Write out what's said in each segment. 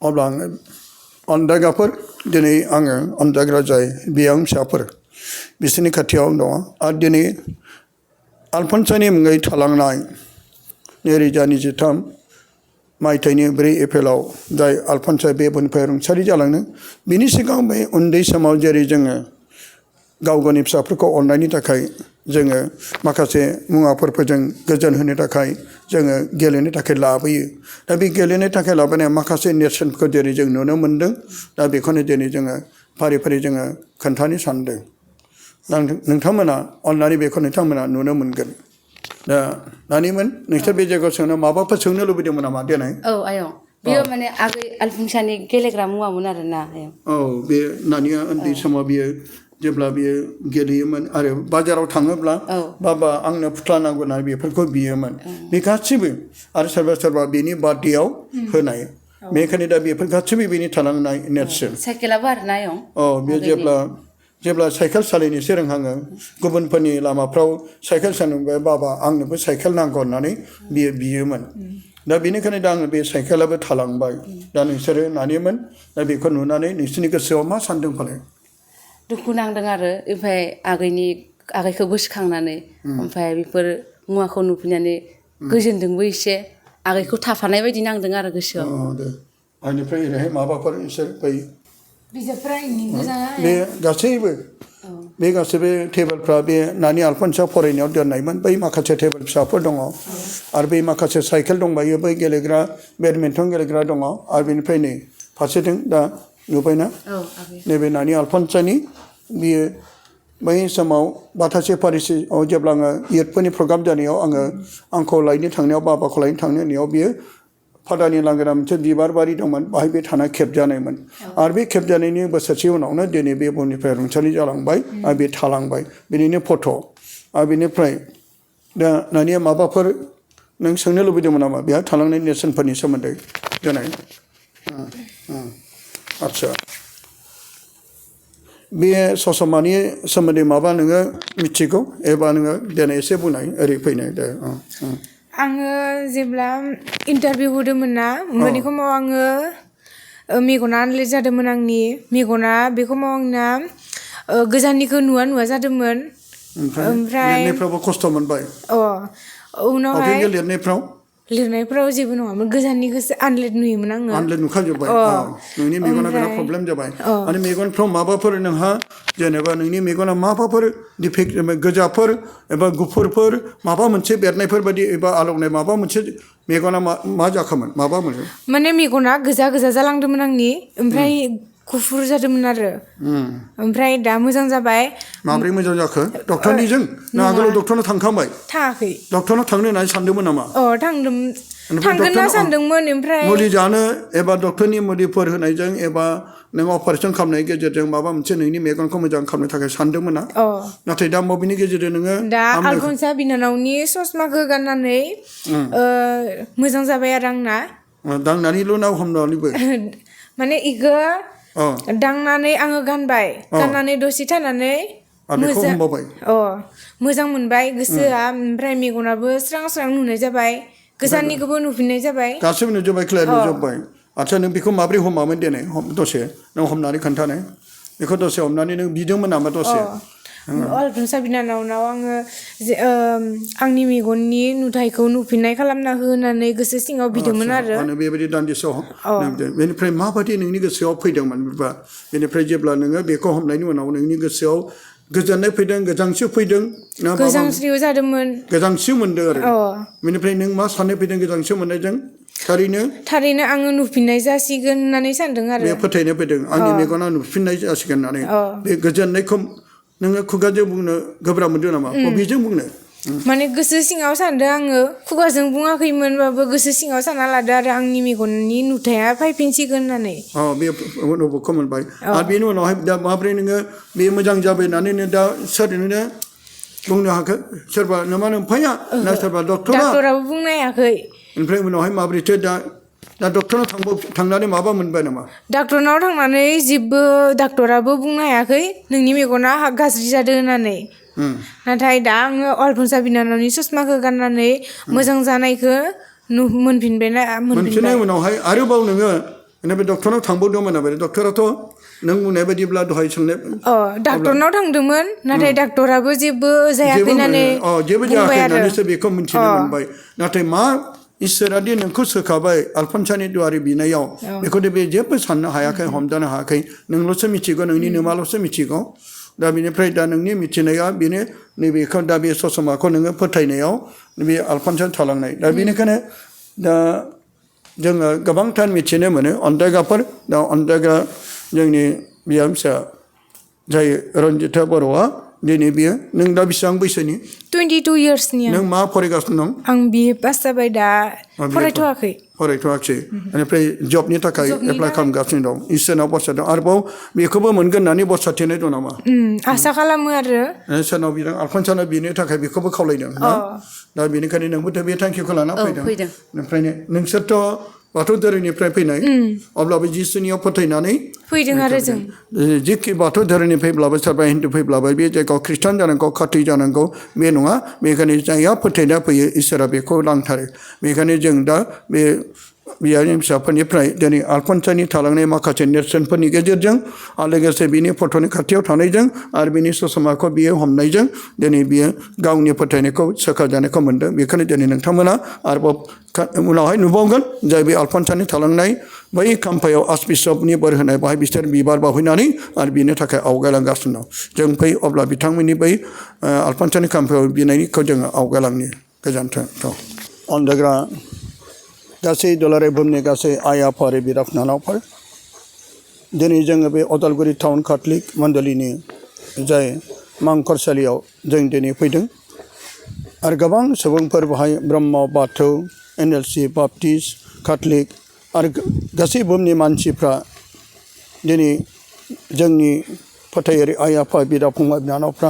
अब्ला आङो अनदायग्राफोर दिनै आङो अनदायग्रा जाय बियां फिसाफोर बिसोरनि खाथियाव दङ आरो दिनै आलफनसनि मुङै थालांनाय 2023 मायथाइनि 4 एप्रिलाव जाय आलफनसा बे बुहुमनिफ्राय रुंसारि जालांदों बिनि सिगां बे उन्दै समाव जेरै जोङो गाव गावनि फिसाफोरखौ अननायनि थाखाय जोङो माखासे मुवाफोरजों गोजोन होनो थाखाय जोङो गेलेनो थाखाय लाबोयो दा बे गेलेनो थाखाय लाबोनाय माखासे नेरसोनफोरखौ जेरै जों नुनो मोनदों दा बेखौनो दिनै जोङो फारि फारि जोङो खोन्थानो सानदों दा नोंथांमोना अननानै बेखौ नोंथांमोना नुनो मोनगोन दा नानिमोन नोंसोर बे जायगायाव सोंनो माबाफोर सोंनो लुबैदोंमोन नामा देनाय आयं बेयो माने आगै आलफनसानि गेलेग्रा मुवामोन आरोना आयं बे नानिया उन्दै समाव बियो जेब्ला बियो गेलेयोमोन आरो बाजाराव थाङोब्ला बाबा आंनो फुथ्ला नांगौ होननानै बेफोरखौ बियोमोन बे गासिबो आरो सोरबा सोरबा बेनि बार्थडेआव होनाय बेनिखायनो दा बेफोर गासिबो बेनि थालांनाय नेरसोन साइकेलाबो आरोना आयं बे जेब्ला साइकेल सालायनोसो रोंहाङो गुबुनफोरनि लामाफ्राव साइकेल सालायबाय बाबा आंनोबो साइकेल नांगौ होननानै बियो बियोमोन दा बेनिखायनो दा आङो बे साइकेलाबो थालांबाय दा नोंसोरो नानिमोन दा बेखौ नुनानै नोंसोरनि गोसोआव मा सानदों फालाय दुखु नांदों आरो ओमफ्राय आगैखौ गोसोखांनानै ओमफ्राय बेफोर मुवाखौ नुफैनानै गोजोनदोंबो एसे आगैखौ थाफानाय बायदि नांदों आरो गोसोआव दे आंनिफ्राय ओरैहाय माबाफोर इसोर बै बिजाबफ्रा बे गासैबो टेबोलफ्रा बे नानि आलफनसा फरायनायाव दोननायमोन बै माखासे टेबोल फिसाफोर दङ आरो बै माखासे साइकेल दंबायो बै गेलेग्रा बेडमिन्टन गेलेग्रा दङ आरो बेनिफ्राय नै फारसेथिं दा नुबायना नैबे नानि आलफनसानि बियो बै समाव बाथासे फारिसियाव जेब्ला आङो इयथफोरनि प्रग्राम जानायाव आंखौ लायनो थांनायाव बाबाखौ लायनो थांनायाव बियो फादानि लांगोना मोनसे बिबार बारि दंमोन बाहाय बे थाना खेबजानायमोन आरो बे खेबजानायनि बोसोरसे उनावनो दिनै बे बुहुमनिफ्राय रुंसारि जालांबाय आरो बे थालांबाय बेनिनो फट' आरो बेनिफ्राय दा नानिया माबाफोर नों सोंनो लुबैदोंमोन नामा बेहा थालांनाय नेरसोनफोरनि सोमोन्दै दिनै आदसा बे सस'मानि सोमोन्दै माबा नोङो मिथिगौ एबा नोङो दिनै एसे बुंनाय ओरै फैनाय दे आङो जेब्ला इन्टारभिउ होदोंमोन ना होमबानि समाव आङो मेगना आनलाइट जादोंमोन आंनि मेगना बे समाव आंना गोजाननिखौ नुवा जादोंमोन ओमफ्राय लिरनायफ्रावबो खस्थ' मोनबाय उनावहाय लिरनायफ्राव जेबो नङामोन गोजाननिखौसो आनलाइट नुयोमोन आङो आनलाइट नुखाजोब्बाय नोंनि मेगना बिराद प्रब्लेम जाबाय आरो मेगनफ्राव माबाफोर नोंहा जेनेबा नोंनि मेगना माबाफोर डिफेक्ट गोजाफोर एबा गुफुरफोर माबा मोनसे बेरनायफोर बायदि एबा आलौनाय माबा मोनसे मेगना मा जाखोमोन माबा मोनसे माने मेगना गोजा जालांदोंमोन आंनि ओमफ्राय गुफुर जादोंमोन आरो ओमफ्राय दा मोजां जाबाय माब्रै मोजां जाखो डक्टरनिजों ना आगोलाव डक्टरनाव थांखांबाय थाङाखै डक्टरनाव थांनो होननानै सानदोंमोन नामा थांगोन ना सानदोंमोन ओमफ्राय मुलि जानो एबा डक्टरनि मुलिफोर होनायजों एबा नों अपारेसन खालामनायनि गेजेरजों माबा मोनसे नोंनि मेगनखौ मोजां खालामनो थाखाय सानदोंमोन ना नाथाय दा बबेनि गेजेरजों नोङो दा आलफनसा बिनानावनि ससमाखौ गाननानै मोजां जाबाय आरो आंना दांनानैल' ना हमनानैबो माने इखो दांनानै आङो गाननानै दसे थानानै मोजां मोनबाय गोसोआ ओमफ्राय मेगनाबो स्रां नुनाय जाबाय गोजाननिखौबो नुफिननाय जाबाय गासिबो नुजोब्बाय क्लियार नुजोब्बाय आदसा नों बेखौ माब्रै हमामोन दिनै दसे नों हमनानै खोन्थानाय बेखौ दसे हमनानै नों बिदोंमोन नामा दसे आलफनसा बिनानावनाव आङो आंनि मेगननि नुथायखौ नुफिननाय खालामना होनानै गोसो सिङाव बिदोंमोन आरो बेबायदि दान्दिसेयाव बेनिफ्राय माबायदि नोंनि गोसोआव फैदोंमोन बेनिफ्राय जेब्ला नोङो बेखौ हमनायनि उनाव नोंनि गोसोआव गोजोननाय फैदों गोजांस्रिउ फैदों गोजांस्रिउ जादोंमोन गोजांस्रिउ मोनदों आरो बेनिफ्राय नों मा साननाय फैदों गोजांस्रिउ मोननायजों थारैनो आङो नुफिननाय जासिगोन होननानै सानदों आरो बे फोथायनाय फैदों आंनि मेगना नुफिननाय जासिगोन होननानै बे गोजोननायखौ नोङो खुगाजों बुंनो गोब्राब मोनदों नामा बबेजों बुंनो माने गोसो सिङाव सानदों आङो खुगाजों बुङाखैमोनबाबो गोसो सिङाव सानना लादो आरो आंनि मेगननि नुथाया फैफिनसिगोन होननानै बे अनुभबखौ मोनबाय आरो बेनि उनावहाय दा माब्रै नोङो बे मोजां जाबाय होननानै नों दा सोरनो बुंनो हाखो सोरबा नोमा नोमफाया ना सोरबा डक्टराबो बुंनो हायाखै ओमफ्राय उनावहाय माब्रैथो दा डक्टरनाव थांनानै माबा मोनबाय नामा डक्टरनाव थांनानै जेबो डक्टराबो बुंनो हायाखै नोंनि मेगना गाज्रि जादों होननानै नाथाय दा आङो आलफनसा बिनानावनि ससमाखौ गाननानै मोजां जानायखौ मोनफिननाय उनावहाय आरोबाव नोङो बेनिफ्राय बे डक्टरनाव थांबावदोंमोन नामा डक्टराथ' नों बुंनाय बायदिब्ला दहाय सोंनाय डाक्टरनाव थांदोंमोन नाथाय डाक्टराबो जेबो जायाखै होननानै जेबो बुंबाय जायाखै आरो होननानैसो बेखौ मिथिनो मोनबाय नाथाय मा इसोरादि नोंखौ सोखाबाय आलफनसानि दुवारि बिनायाव बेखौदि बे जेबो साननो हायाखै हमदानो हायाखै नोंल'सो मिथिगौ नोंनि नोमाल'सो मिथिगौ दा बेनिफ्राय दा नोंनि मिथिनाया बेनो नैबेखौ दा बे सस'माखौ नोङो फोथायनायाव बे आलफनसानि थालांनाय दा बेनिखायनो दा जोङो गोबांथार मिथिनो मोनो अन्दायग्राफोर दा अन्दायग्रा जोंनि बिहामजोआ जाय रन्जिता बर'आ दिनै बियो नों दा बेसेबां बैसोनि 22 इयार्सनि नों मा फरायगासिनो दं आं बिए पास जाबाय दा फरायथ'वाखै बेनिफ्राय जबनि थाखाय एप्लाइ खालामगासिनो दं इसोरनाव बरसा दं आरोबाव बेखौबो मोनगोन होननानै बरसा थिनाय दं नामा आसा खालामो आरो सोरनाव बिदों आलफनसानाव बिनो थाखाय बेखौबो खावलायदों ना दा बेनिखायनो नोंबोथ' बे थांखिखौ लाना फैदों ओमफ्रायनो नोंसोरथ' बाथौ धोरोमनिफ्राय फैनाय अब्लाबो जिसुनियाव फोथायनानै फैदों आरो जों जिखि बाथौ धोरोमनि फैब्लाबो सोरबा हिन्दु फैब्लाबो बे जायगायाव ख्रिस्टान जानांगौ काथ'लिक जानांगौ बे नङा बेखायनो जायहा फोथायना फैयो इसोरा बेखौ नांथारो बेखायनो जों दा बे बियानि फिसाफोरनिफ्राय दिनै आलफनसानि थालांनाय माखासे नेरसोनफोरनि गेजेरजों आरो लोगोसे बिनि फट'नि खाथियाव थानायजों आरो बिनि सस'माखौ बियो हमनायजों दिनै बियो गावनि फोथायनायखौ सोखाजानायखौ मोनदों बेखायनो दिनै नोंथांमोना आरोबाव उनावहाय नुबावगोन जाय बे आलफनसानि थालांनाय बै खाम्फायाव आर्चबिशपनि बोर होनाय बाहाय बिसोर बिबार बावहैनानै आरो बिनि थाखाय आवगायलांगासिनो दं जों फै अब्ला बिथांमोननि बै आलफनसानि खाम्फायाव बिनायखौ जोङो आवगायलांनि गोजोन्थों अन्दायग्रा गासै दुलाराय बुहुमनि गासै आइ आफा आरो बिदा फंबायफोर दिनै जोङो बे अदालगुरि टाउन काथलिक मण्डलिनि जाय मांखरसालियाव जों दिनै फैदों आरो गोबां सुबुंफोर बेहाय ब्रह्म बाथौ NLC बाप्टिस्ट काथलिक आरो गासै बुहुमनि मानसिफ्रा दिनै जोंनि फोथायारि आइ आफा बिदा फंबाय बिनानावफ्रा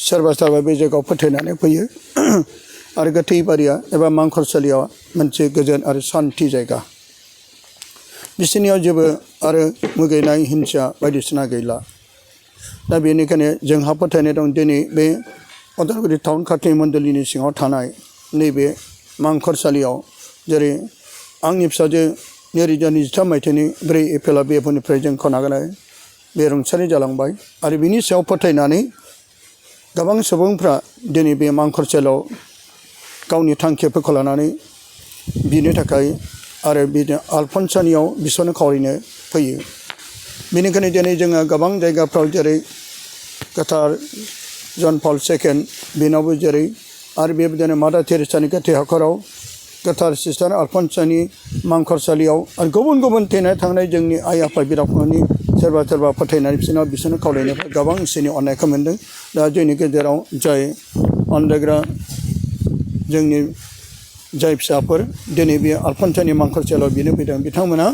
सोरबा सोरबा बे जायगायाव फोथायनानै फैयो आरो गोथै बारिया एबा मांखरसालियाव मोनसे गोजोन आरो सान्थि जायगा बिसोरनियाव जेबो आरो मुगैनाय हिंसा बायदिसिना गैला दा बेनिखायनो जोंहा फोथायनाय दं दिनै बे अदालगुरि टाउन काथलिक मण्डलिनि सिङाव थानाय नैबे मांखरसालियाव जेरै आंनि फिसाजो 2023 मायथाइनि 4 एप्रिलाव बेफोरनिफ्राय जों खोनागोनाय बे रुंसारि जालांबाय आरो बिनि सायाव फोथायनानै गोबां सुबुंफ्रा दिनै बे मांखरसालियाव गावनि थांखिफोरखौ लानानै बिनो थाखाय आरो बिदिनो आलफनसानियाव बिसोरनो खावलायनो फैयो बेनिखायनो दिनै जोङो गोबां जायगाफ्राव जेरै गोथार जन पल II बेनावबो जेरै आरो बेबायदिनो मादार टेरेसानि गोथै हाखराव गोथार सिस्टार आलफनसानि मांखरसालियाव आरो गुबुन गुबुन थैनाय थांनाय जोंनि आइ आफा बिदाफोरनि सोरबा सोरबा फोथायनानै बिसोरनो खावलायनायफ्राय गोबां इसोरनि अननायखौ मोन्दों दा जोंनि गेजेराव जाय अन्दायग्रा जोंनि जाय फिसाफोर दिनै बे आलफनसानि मांखरसालियाव बिनो फैदों बिथांमोना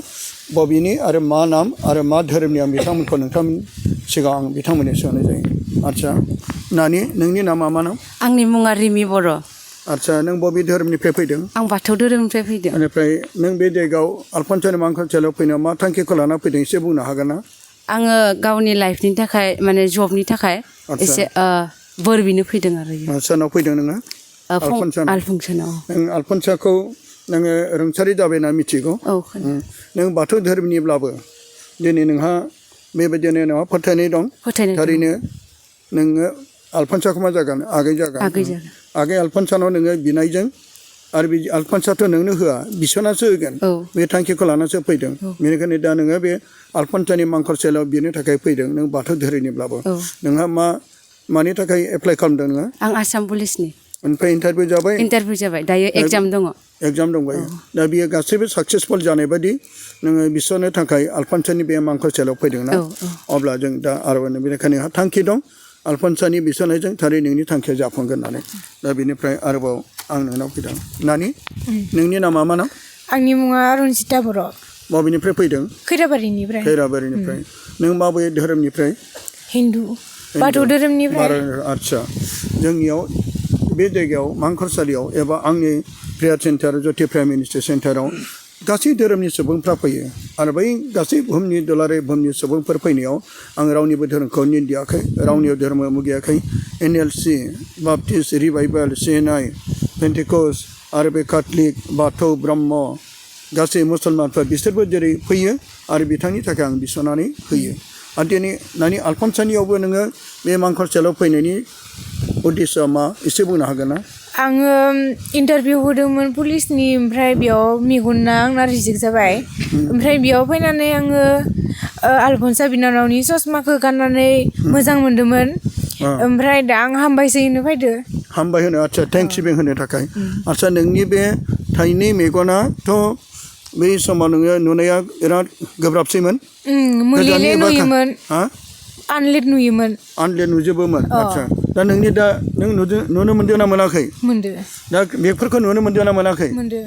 बबेनि आरो मा नाम आरो मा धोरोमनि आं बिथांमोनखौ नोंथांमोन सिगाङाव आं बिथांमोननि सोंनाय जायो आदसा नानि नोंनि नामा मा नाम आंनि मुङा रिमि बर' आदसा नों बबे धोरोमनिफ्राय फैदों आं बाथौ धोरोमनिफ्राय फैदों बेनिफ्राय नों बे जायगायाव आलफनसानि मांखरसालियाव फैनायाव मा थांखिखौ लाना फैदों एसे बुंनो हागोन ना आङो गावनि लाइफनि थाखाय माने जबनि थाखाय एसे बोर बिनो फैदों आरो सोरनाव फैदों नोङो आलफनसानाव नों आलफनसाखौ नोङो रुंसारि जाबाय होनना मिथिगौ नों बाथौ धोरोमनिब्लाबो दिनै नोंहा बेबायदिनो नोंहा फोथायनाय दं थारैनो नोङो आलफनसाखौ मा जागोन आगै जागोन आगै आलफनसानाव नोङो बिनायजों आरो बे आलफनसाथ' नोंनो होआ बिसोरनासो होगोन बे थांखिखौ लानासो फैदों बेनिखायनो दा नोङो बे आलफनसानि मांखरसालियाव बिनो थाखाय फैदों नों बाथौ धोरोमनिब्लाबो नोंहा मानि थाखाय एप्लाइ खालामदों नोङो आं आसाम पुलिसनि ओमफ्राय इन्टारभिउ जाबाय दायो एग्जाम दंबायो दा बियो गासैबो साक्सेसफुल जानाय बायदि नोङो बिसोरनो थाखाय आलफनसानि बे मांखरसालियाव फैदोंना अब्ला जों दा आरो बेनिखायनो थांखि दं आलफनसानि बिसोरनायजों थारै नोंनि थांखिया जाफुंगोन होननानै दा बेनिफ्राय आरोबाव आं नोंनाव फैदों नानि नोंनि नामा मा नाम आंनि मुङा रन्जिता बर' बबेनिफ्राय फैदों खैराबारिनिफ्राय नों माबे धोरोमनिफ्राय हिन्दु बाथौ धोरोमनिफ्राय आदसा जोंनियाव बे जायगायाव मांखरसालियाव एबा आंनि प्रेयार सेन्टार ज्योति प्राइम मिनिस्ट्रि सेन्टाराव गासै धोरोमनि सुबुंफ्रा फैयो आरो बै गासै बुहुमनि दुलाराय बुहुमनि सुबुंफोर फैनायाव आं रावनिबो धोरोमखौ निन्दियाखै रावनिबो धोरोम मुगैयाखै NLC बाप्टिस्ट रिभाइभेल CNI पेन्टिकस्ट आरो बे काथलिक बाथौ ब्रह्म गासै मुसलमानफोर बिसोरबो जेरै फैयो आरो बिथांनि थाखाय आं बिसनानै होयो आरो दिनै नानि आलफनसानियावबो नोङो बे मांखरसालियाव फैनायनि उद्देश्यआ मा एसे बुंनो हागोन ना? आङो इन्टारभिउ होदोंमोन पुलिसनि ओमफ्राय बेयाव मेगना आंना रिजेक्ट जाबाय ओमफ्राय बेयाव फैनानै आङो आलफनसा बिनानावनि ससमाखौ गाननानै मोजां मोनदोंमोन ओमफ्राय दा आं हामबायसै होनो फैदो हामबाय होनो आदसा थेंक्सगिभिं होनो थाखाय आदसा नोंनि बे थाइनै मेगनाथ' बै समाव नोङो नुनाया बिराद गोब्राबसैमोन मुलिले नुयोमोन आनलेट नुयोमोन आनलेट नुजोबोमोन आदसा दा नोंनि दा नों नुनो मोनदों ना मोनाखै मोनदो दा बेफोरखौ नुनो मोनदों ना मोनाखै मोनदो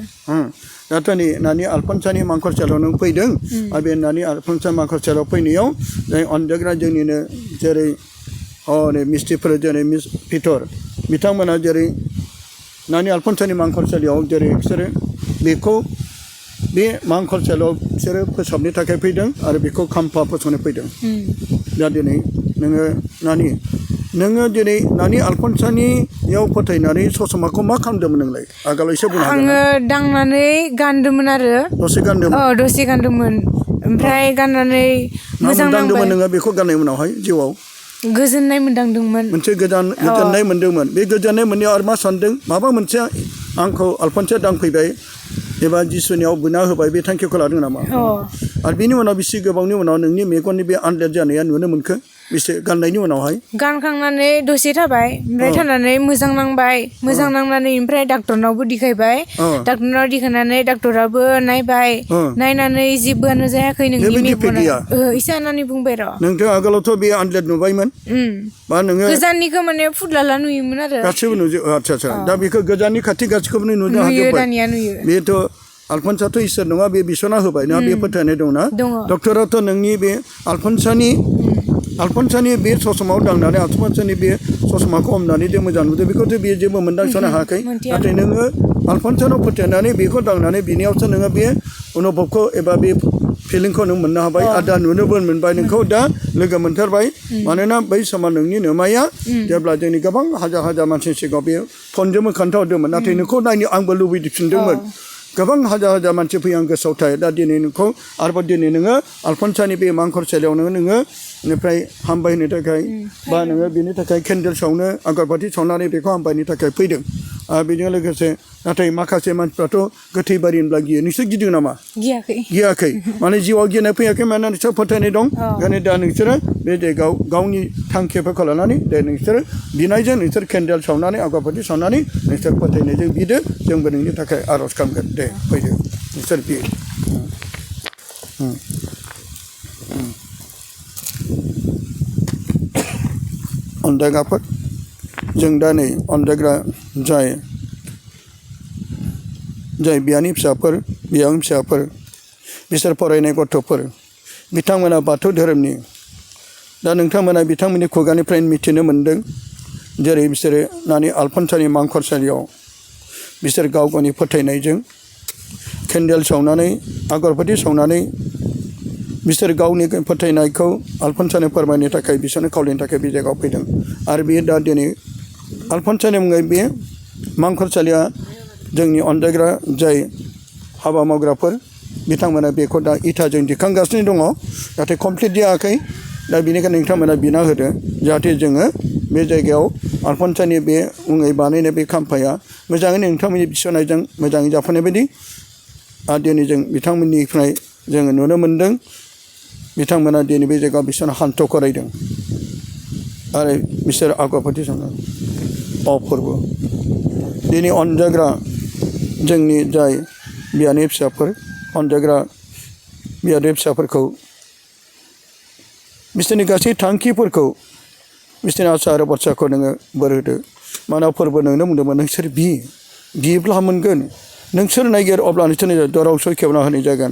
दाथ' नै नानि आलफनसानि मांखरसालियाव नों फैदों आरो बे नानि आलफनसा मांखरसालियाव फैनायाव जाय अनजाग्रा जोंनिनो जेरै हनै मिस्ट्रिफोर जेरै मिस पिटर बिथांमोना जेरै नानि आलफनसानि मांखरसालियाव जेरै बिसोरो बेखौ बे मांखरसालियाव बिसोरो फोसाबनो थाखाय फैदों आरो बेखौ खाम्फा फसंनो फैदों दा दिनै नोङो दिनै नानि आलफनसानियाव फोथायनानै ससमाखौ मा खालामदोंमोन नोंलाय आगोलाव एसे बुंनो हागोन आङो दांनानै गानदोंमोन आरो दसे गानदोंमोन ओमफ्राय गाननानै मोजां नांबाय नोङो बेखौ गाननाय उनावहाय जिउआव गोजोननाय मोनदांदोंमोन मोनसे गोजोननाय मोनदोंमोन बे गोजोननाय मोननायाव आरो मा सानदों माबा मोनसे आंखौ आलफनसाया दांफैबाय एबा जिसुनियाव बुना होबाय बे थांखिखौ लादों नामा आरो बिनि उनाव बेसे गोबावनि उनाव नोंनि मेगननि बे आनलेट जानाया नुनो मोनखो बेसे गाननायनि उनावहाय गानखांनानै दसे थाबाय ओमफ्राय थानानै मोजां नांबाय मोजां नांनानै ओमफ्राय डाक्टरनावबो देखायबाय डाक्टरनाव देखायनानै डाक्टराबो नायबाय नायनानै जेबोआनो जायाखै नोंनि मेगना इसा होननानै बुंबाय र' नोंथाङा आगोलावथ' बे आनलेट नुबायमोन बा नोङो गोजाननिखौ माने फुदलाला नुयोमोन आरो गासिबो नुजोब आदसा दा बेखौ गोजाननि खाथि गासिखौबो नुनो हाजोब्बाय दानिया नुयो बेथ' आलफनसाथ' इसोर नङा बे बिसना होबाय ना बे फोथायनाय दंना डक्टराथ' नोंनि बे आलफनसानि बे ससमाव दांनानै आलफनसानि बे ससमाखौ हमनानै जे मोजां नुदों बेखौथ' बेयो जेबो मोनदांसनो हायाखै नाथाय नोङो आलफनसानाव फोथायनानै बेखौ दांनानै बिनियावसो नोङो बे अनुभबखौ एबा बे फिलिंखौ नों मोननो हाबाय आरो दा नुनोबो मोनबाय नोंखौ दा लोगो मोनथारबाय मानोना बै समाव नोंनि नोमाया जेब्ला जोंनि गोबां हाजार मानसिनि सिगाङाव बे फनजोंबो खोन्थाहरदोंमोन नाथाय नोंखौ नायनो आंबो लुबैफिनदोंमोन गोबां हाजार मानसि फैयो आं गोसोआव थायो दा दिनै नोंखौ आरोबाव दिनै नोङो आलफनसानि बे मांखरसालियाव नोङो बेनिफ्राय हामबायनो थाखाय बा नोङो बेनि थाखाय केन्डेल सावनो आगरबाथि सावनानै बेखौ हामबायनो थाखाय फैदों आरो बेजों लोगोसे नाथाय माखासे मानसिफ्राथ' गोथै बारि होनब्ला गियो नोंसोर गिदों नामा गियाखै माने जिउआव गिनाय फैयाखै मानोना नोंसोर फोथायनाय दं ओंखायनो दा नोंसोरो बे जायगायाव गावनि थांखिफोरखौ लानानै दे नोंसोरो बिनायजों नोंसोर केन्डेल सावनानै आगरबाथि सावनानै नोंसोर फोथायनायजों बिदो जोंबो नोंनि थाखाय आर'ज खालामगोन दे फैदो नोंसोर बि अनजायग्राफोर जों दा नै अनजायग्रा जाय बियानि फिसाफोर बियावनि फिसाफोर बिसोर फरायनाय गथ'फोर बिथांमोना बाथौ धोरोमनि दा नोंथांमोना बिथांमोननि खुगानिफ्राय मिथिनो मोन्दों जेरै बिसोरो नानि आलफनसानि मांखरसालियाव बिसोर गाव गावनि फोथायनायजों केन्डेल सावनानै आगरबाथि सावनानै बिसोर गावनि फोथायनायखौ आलफनसानो फोरमायनो थाखाय बिसोरनो खावलायनो थाखाय बे जायगायाव फैदों आरो बेयो दा दिनै आलफनसानि मुङै बे मांखरसालिया जोंनि अनजायग्रा जाय हाबा मावग्राफोर बिथांमोना बेखौ दा इटाजों दिखांगासिनो दङ नाथाय कमप्लिट जायाखै दा बेनिखायनो नोंथांमोना बिना होदो जाहाथे जोङो बे जायगायाव आलफनसानि बे मुङै बानायनाय बे खाम्फाया मोजाङैनो नोंथांमोननि बिसनायजों मोजाङै जाफुनाय बायदि आरो दिनै जों बिथांमोननिफ्राय जोङो नुनो मोन्दों बिथांमोना दिनै बे जायगायाव बिसोर हान्थ करायदों आरो बिसोर आगरबाथि सावनानै अफुर्ब दिनै अनजाग्रा जोंनि जाय बियानि फिसाफोर अनजाग्रा बियानि फिसाफोरखौ बिसोरनि गासै थांखिफोरखौ बिसोरनि आसा आरो बाथ्राखौ नोङो बोर होदो मानोना फोरबो नोंनो बुंदोंमोन नोंसोर बियोब्ला मोनगोन नोंसोर नायगिर अब्ला नोंसोरनि दराव सयखेवना होनाय जागोन